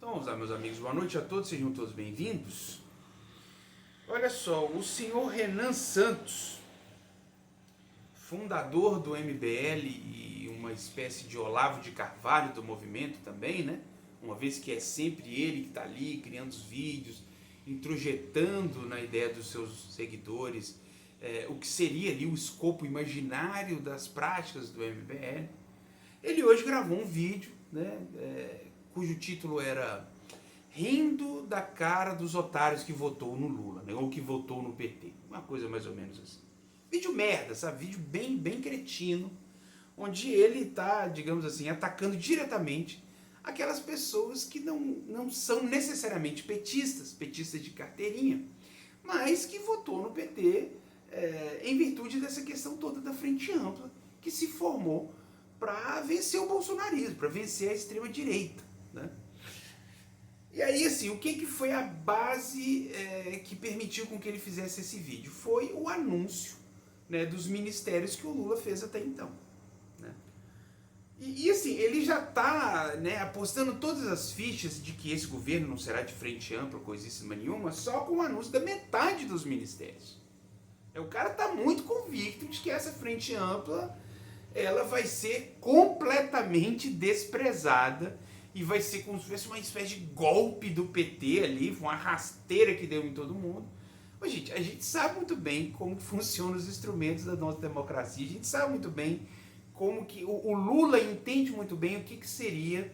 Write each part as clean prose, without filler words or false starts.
Então vamos lá, meus amigos, boa noite a todos, sejam todos bem-vindos. Olha só, o senhor Renan Santos, fundador do MBL e uma espécie de Olavo de Carvalho do movimento também, né? Uma vez que é sempre ele que está ali criando os vídeos, introjetando na ideia dos seus seguidores o que seria ali o escopo imaginário das práticas do MBL. Ele hoje gravou um vídeo, né, cujo título era Rindo da cara dos otários que votou no Lula, né, ou que votou no PT. Uma coisa mais ou menos assim. Vídeo merda, sabe? Vídeo bem cretino, onde ele está, digamos assim, atacando diretamente aquelas pessoas que não são necessariamente petistas de carteirinha, mas que votou no PT em virtude dessa questão toda da frente ampla que se formou para vencer o bolsonarismo, para vencer a extrema-direita, né? E aí, assim, o que foi a base que permitiu com que ele fizesse esse vídeo? Foi o anúncio, né, dos ministérios que o Lula fez até então, né? E assim, ele já está, né, apostando todas as fichas de que esse governo não será de frente ampla, coisíssima nenhuma, só com o anúncio da metade dos ministérios. O cara está muito convicto de que essa frente ampla ela vai ser completamente desprezada e vai ser como se fosse uma espécie de golpe do PT ali, uma rasteira que deu em todo mundo. Mas, gente, a gente sabe muito bem como funcionam os instrumentos da nossa democracia, a gente sabe muito bem como que o Lula entende muito bem o que seria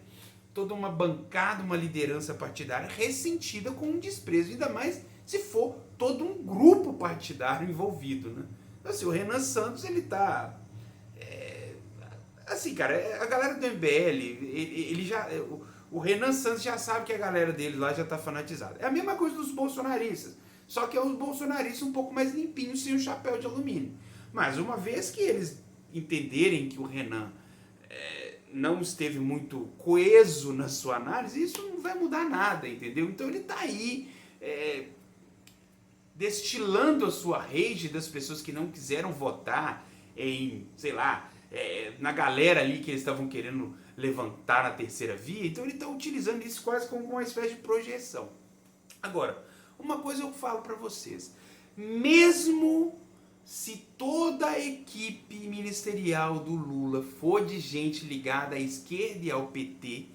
toda uma bancada, uma liderança partidária ressentida com um desprezo, ainda mais se for todo um grupo partidário envolvido, né? Então, assim, o Renan Santos, ele tá... assim, cara, a galera do MBL, ele já... O Renan Santos já sabe que a galera dele lá já tá fanatizada. É a mesma coisa dos bolsonaristas, só que é os bolsonaristas um pouco mais limpinhos, sem o chapéu de alumínio. Mas uma vez que eles entenderem que o Renan não esteve muito coeso na sua análise, isso não vai mudar nada, entendeu? Então ele tá aí destilando a sua rage das pessoas que não quiseram votar em, sei lá, na galera ali que eles estavam querendo levantar na terceira via. Então ele está utilizando isso quase como uma espécie de projeção. Agora, uma coisa eu falo para vocês, mesmo se toda a equipe ministerial do Lula for de gente ligada à esquerda e ao PT,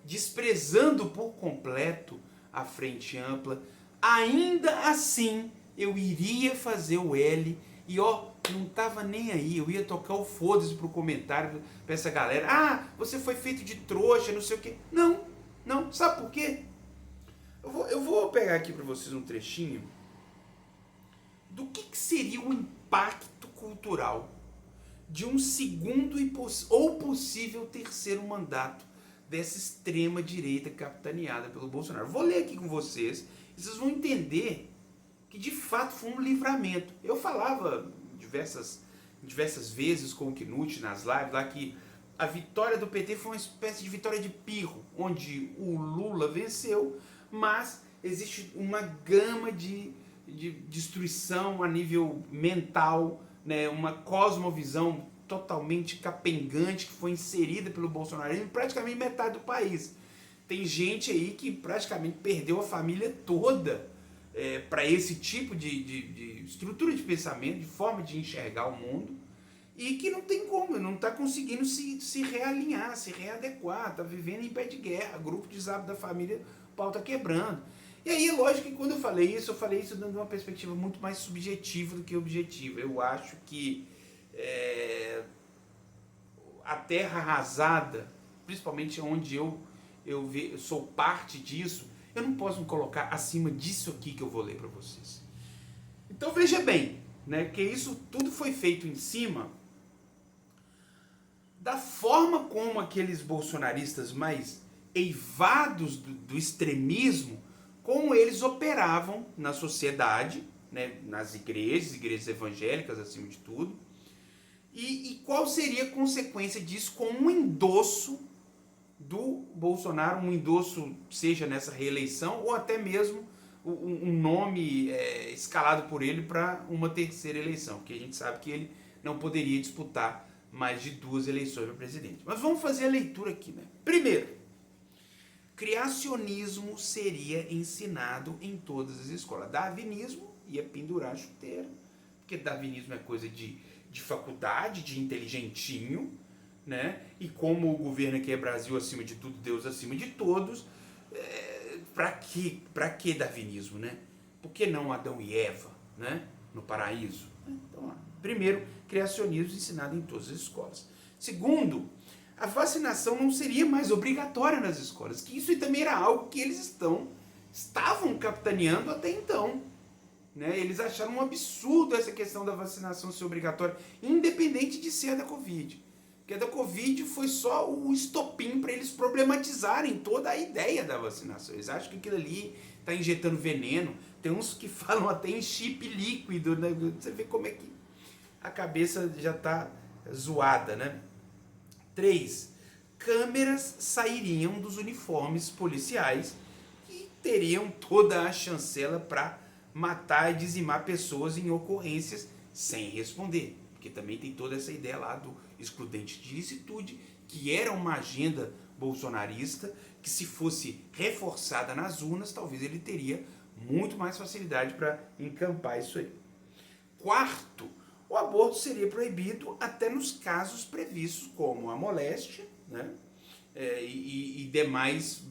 desprezando por completo a frente ampla, ainda assim eu iria fazer o L e não tava nem aí, eu ia tocar o foda-se pro comentário pra essa galera. Ah, você foi feito de trouxa, não sei o quê. Não, sabe por quê? Eu vou pegar aqui pra vocês um trechinho do que seria o impacto cultural de um segundo ou possível terceiro mandato dessa extrema direita capitaneada pelo Bolsonaro. Vou ler aqui com vocês e vocês vão entender que de fato foi um livramento. Eu falava diversas vezes com o Knut nas lives lá que a vitória do PT foi uma espécie de vitória de pirro, onde o Lula venceu, mas existe uma gama de destruição a nível mental, né, uma cosmovisão totalmente capengante que foi inserida pelo bolsonarismo em praticamente metade do país. Tem gente aí que praticamente perdeu a família toda para esse tipo de estrutura de pensamento, de forma de enxergar o mundo, e que não tem como, não está conseguindo se realinhar, se readequar, está vivendo em pé de guerra, grupo de zap da família, o pau está quebrando. E aí é lógico que quando eu falei isso dando uma perspectiva muito mais subjetiva do que objetiva. Eu acho que a terra arrasada, principalmente onde eu sou parte disso, eu não posso me colocar acima disso aqui que eu vou ler para vocês. Então veja bem, né, que isso tudo foi feito em cima da forma como aqueles bolsonaristas mais eivados do extremismo, como eles operavam na sociedade, né, nas igrejas evangélicas acima de tudo, e qual seria a consequência disso com um endosso do Bolsonaro, um endosso seja nessa reeleição ou até mesmo um nome escalado por ele para uma terceira eleição, porque a gente sabe que ele não poderia disputar mais de 2 eleições para presidente. Mas vamos fazer a leitura aqui, né? Primeiro, Criacionismo seria ensinado em todas as escolas. Darwinismo ia pendurar a chuteira, porque darwinismo é coisa de faculdade, de inteligentinho, né? E como o governo aqui é Brasil acima de tudo, Deus acima de todos, pra que darwinismo, né? Por que não Adão e Eva, né? No paraíso? Então, primeiro, criacionismo ensinado em todas as escolas. Segundo, a vacinação não seria mais obrigatória nas escolas, que isso também era algo que eles estavam capitaneando até então. Né? Eles acharam um absurdo essa questão da vacinação ser obrigatória, independente de ser a da Covid. Porque a da Covid foi só o estopim para eles problematizarem toda a ideia da vacinação. Eles acham que aquilo ali está injetando veneno. Tem uns que falam até em chip líquido. Né? Você vê como é que a cabeça já está zoada, né? 3. Câmeras sairiam dos uniformes policiais e teriam toda a chancela para matar e dizimar pessoas em ocorrências sem responder. Porque também tem toda essa ideia lá do excludente de ilicitude, que era uma agenda bolsonarista, que se fosse reforçada nas urnas, talvez ele teria muito mais facilidade para encampar isso aí. 4. O aborto seria proibido até nos casos previstos, como a moléstia, né? E demais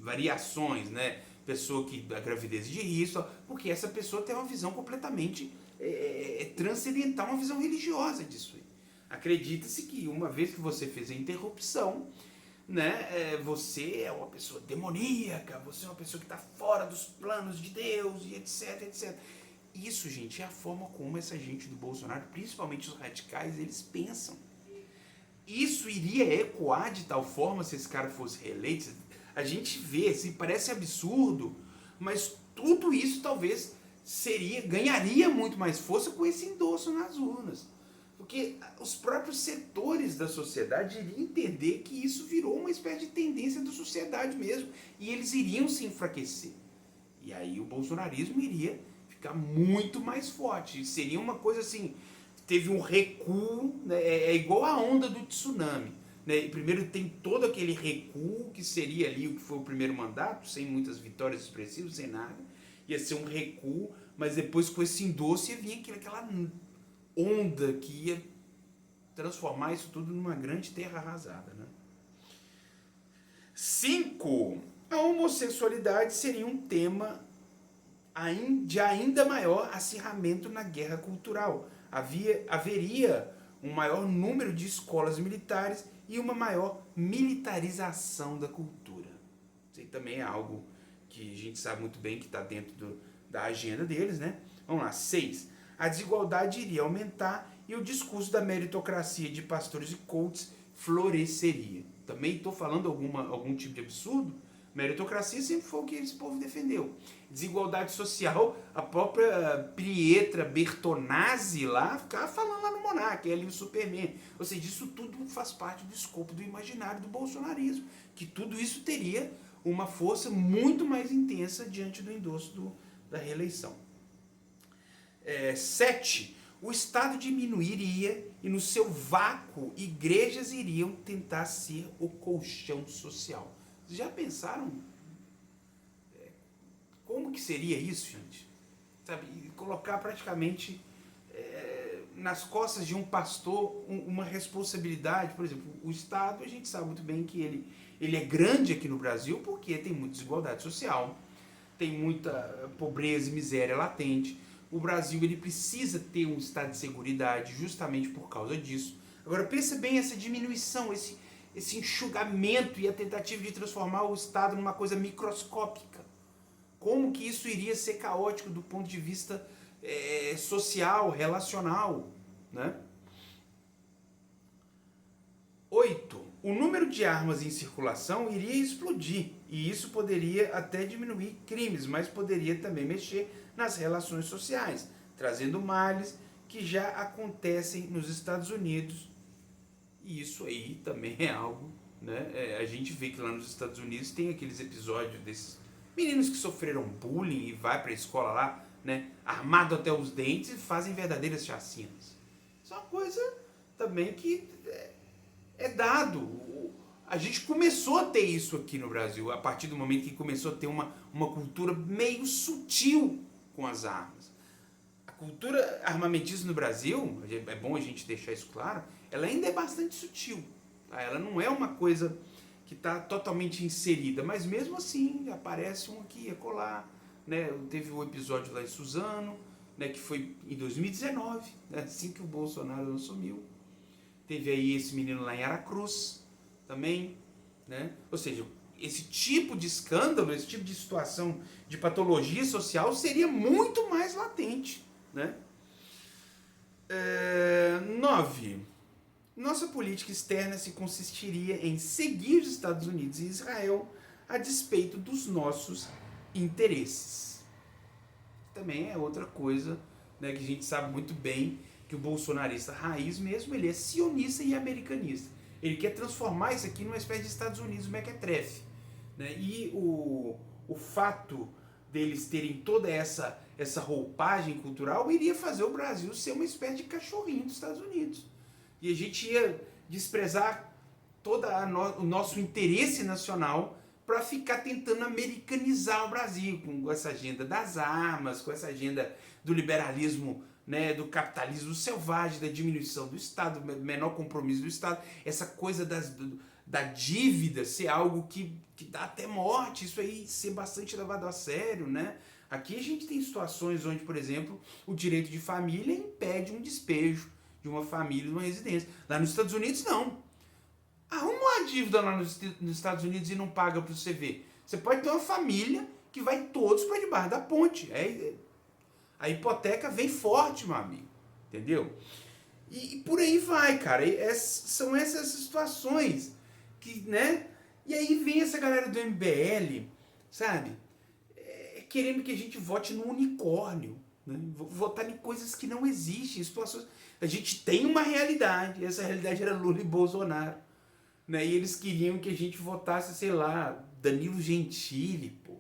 variações, né? Pessoa que a gravidez de risco, porque essa pessoa tem uma visão completamente transcendental, uma visão religiosa disso aí. Acredita-se que uma vez que você fez a interrupção, né, você é uma pessoa demoníaca, você é uma pessoa que está fora dos planos de Deus, e etc, etc. Isso, gente, é a forma como essa gente do Bolsonaro, principalmente os radicais, eles pensam. Isso iria ecoar de tal forma se esse cara fosse reeleito. A gente vê, assim, parece absurdo, mas tudo isso talvez ganharia muito mais força com esse endosso nas urnas. Porque os próprios setores da sociedade iriam entender que isso virou uma espécie de tendência da sociedade mesmo. E eles iriam se enfraquecer. E aí o bolsonarismo iria ficar muito mais forte. Seria uma coisa assim, teve um recuo, né? É igual a onda do tsunami. Né? Primeiro tem todo aquele recuo, que seria ali o que foi o primeiro mandato, sem muitas vitórias expressivas, sem nada. Ia ser um recuo, mas depois com esse endosso ia vir aquela onda que ia transformar isso tudo numa grande terra arrasada. Né? 5. A homossexualidade seria um tema de ainda maior acirramento na guerra cultural. Haveria um maior número de escolas militares e uma maior militarização da cultura. Isso aí também é algo que a gente sabe muito bem que está dentro da agenda deles, né? Vamos lá, 6. A desigualdade iria aumentar e o discurso da meritocracia de pastores e coaches floresceria. Também estou falando algum tipo de absurdo? Meritocracia sempre foi o que esse povo defendeu. Desigualdade social, a própria Pietra Bertonazzi lá ficava falando lá no Monark, é ali o Superman. Ou seja, isso tudo faz parte do escopo do imaginário do bolsonarismo, que tudo isso teria uma força muito mais intensa diante do endosso da reeleição. 7. O Estado diminuiria e no seu vácuo igrejas iriam tentar ser o colchão social. Vocês já pensaram como que seria isso, gente? Sabe, colocar praticamente nas costas de um pastor uma responsabilidade. Por exemplo, o Estado, a gente sabe muito bem que ele é grande aqui no Brasil porque tem muita desigualdade social, tem muita pobreza e miséria latente. O Brasil ele precisa ter um estado de seguridade justamente por causa disso. Agora pensa bem essa diminuição, esse enxugamento e a tentativa de transformar o Estado numa coisa microscópica. Como que isso iria ser caótico do ponto de vista social, relacional, né? 8. O número de armas em circulação iria explodir e isso poderia até diminuir crimes, mas poderia também mexer nas relações sociais, trazendo males que já acontecem nos Estados Unidos. E isso aí também é algo, né? A gente vê que lá nos Estados Unidos tem aqueles episódios desses meninos que sofreram bullying e vai para a escola lá, né, armado até os dentes e fazem verdadeiras chacinas. Isso é uma coisa também que é dado. a gente começou a ter isso aqui no Brasil, a partir do momento que começou a ter uma cultura meio sutil com as armas. A cultura armamentista no Brasil, é bom a gente deixar isso claro, ela ainda é bastante sutil. Tá? Ela não é uma coisa que está totalmente inserida, mas mesmo assim aparece um aqui, acolá. Né? Teve um episódio lá em Suzano, né, que foi em 2019, né, assim que o Bolsonaro assumiu. Teve aí esse menino lá em Aracruz também, né? Ou seja, esse tipo de escândalo, esse tipo de situação de patologia social seria muito mais latente, né? 9. Nossa política externa se consistiria em seguir os Estados Unidos e Israel a despeito dos nossos interesses. Também é outra coisa, né, que a gente sabe muito bem que o bolsonarista raiz mesmo, ele é sionista e americanista. Ele quer transformar isso aqui numa espécie de Estados Unidos mequetrefe. Né? E o fato deles terem toda essa roupagem cultural iria fazer o Brasil ser uma espécie de cachorrinho dos Estados Unidos. E a gente ia desprezar todo o nosso interesse nacional para ficar tentando americanizar o Brasil, com essa agenda das armas, com essa agenda do liberalismo, né, do capitalismo selvagem, da diminuição do Estado, do menor compromisso do Estado, essa coisa da dívida ser algo que dá até morte, isso aí ser bastante levado a sério, né? Aqui a gente tem situações onde, por exemplo, o direito de família impede um despejo de uma família de uma residência. Lá nos Estados Unidos, não. Arruma uma dívida lá nos Estados Unidos e não paga para você ver. Você pode ter uma família que vai todos para debaixo da ponte. A hipoteca vem forte, meu amigo. Entendeu? E por aí vai, cara. São essas situações que, né? E aí vem essa galera do MBL, sabe? Querendo que a gente vote no unicórnio. Né? Votar em coisas que não existem, em situações. A gente tem uma realidade. E essa realidade era Lula e Bolsonaro. Né? E eles queriam que a gente votasse, sei lá, Danilo Gentili, pô.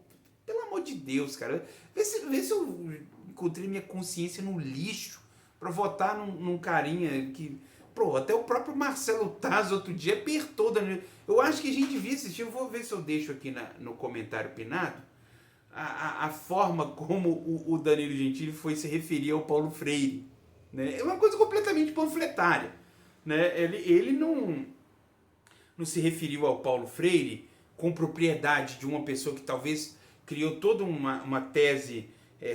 Pelo amor de Deus, cara. Vê se eu encontrei minha consciência no lixo pra votar num carinha que... Pô, até o próprio Marcelo Taz outro dia apertou Danilo. Eu acho que a gente devia assistir, eu vou ver se eu deixo aqui no comentário pinado, a forma como o Danilo Gentili foi se referir ao Paulo Freire. Né? É uma coisa completamente panfletária. Né? Ele não se referiu ao Paulo Freire com propriedade de uma pessoa que talvez criou toda uma tese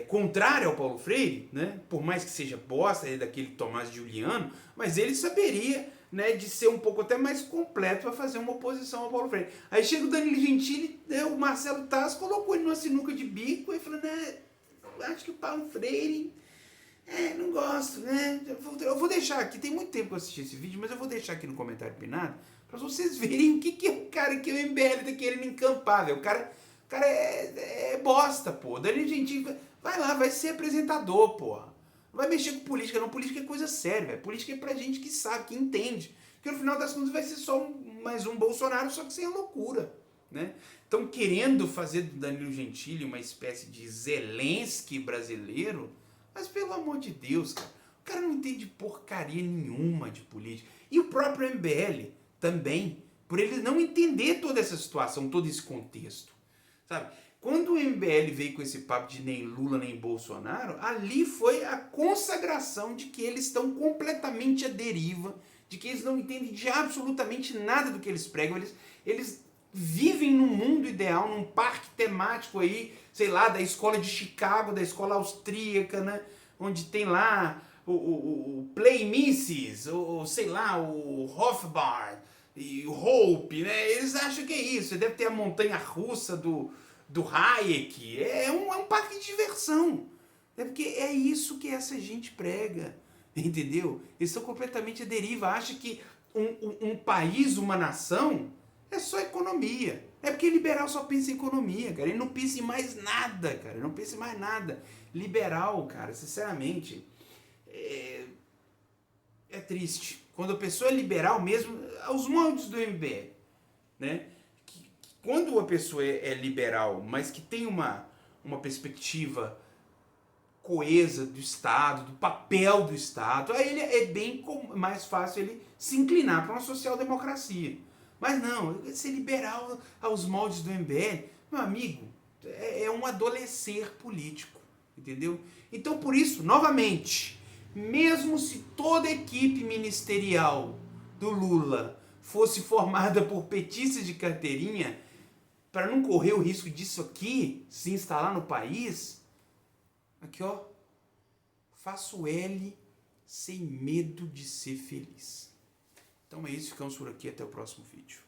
contrária ao Paulo Freire, né? Por mais que seja bosta, daquele Tomás Juliano, mas ele saberia, né, de ser um pouco até mais completo para fazer uma oposição ao Paulo Freire. Aí chega o Danilo Gentili, né, o Marcelo Taz colocou ele numa sinuca de bico e falou, né, acho que o Paulo Freire... não gosto, né? Eu vou deixar aqui, tem muito tempo que eu assisti esse vídeo, mas eu vou deixar aqui no comentário pinado para vocês verem o que é o cara que o MBL tá querendo encampar, velho. O cara é bosta, pô. Danilo Gentili, vai lá, vai ser apresentador, porra. Não vai mexer com política, não. Política é coisa séria, velho. Política é pra gente que sabe, que entende. Porque no final das contas vai ser só mais um Bolsonaro, só que sem a loucura, né? Estão querendo fazer do Danilo Gentili uma espécie de Zelensky brasileiro, mas pelo amor de Deus, cara, o cara não entende porcaria nenhuma de política. E o próprio MBL também, por ele não entender toda essa situação, todo esse contexto. Sabe? Quando o MBL veio com esse papo de nem Lula nem Bolsonaro, ali foi a consagração de que eles estão completamente à deriva, de que eles não entendem de absolutamente nada do que eles pregam. Eles vivem num mundo ideal, num parque temático aí, sei lá, da escola de Chicago, da escola austríaca, né? Onde tem lá o Play Misses, ou sei lá, o Hofbard e o Hope, né? Eles acham que é isso. Deve ter a montanha russa do Hayek. É um parque de diversão. É porque é isso que essa gente prega. Entendeu? Eles estão completamente à deriva. Acham que um país, uma nação, é só economia. É porque liberal só pensa em economia, cara. Ele não pensa em mais nada, cara. Ele não pensa em mais nada. Liberal, cara, sinceramente, é triste. Quando a pessoa é liberal mesmo, aos moldes do MBL, né? Quando a pessoa é liberal, mas que tem uma perspectiva coesa do Estado, do papel do Estado, aí ele é bem mais fácil ele se inclinar para uma social-democracia. Mas não, ser liberal aos moldes do MBL, meu amigo, é um adolescer político, entendeu? Então, por isso, novamente, mesmo se toda a equipe ministerial do Lula fosse formada por petistas de carteirinha, para não correr o risco disso aqui se instalar no país, aqui ó, faço L sem medo de ser feliz. Então é isso, ficamos por aqui, até o próximo vídeo.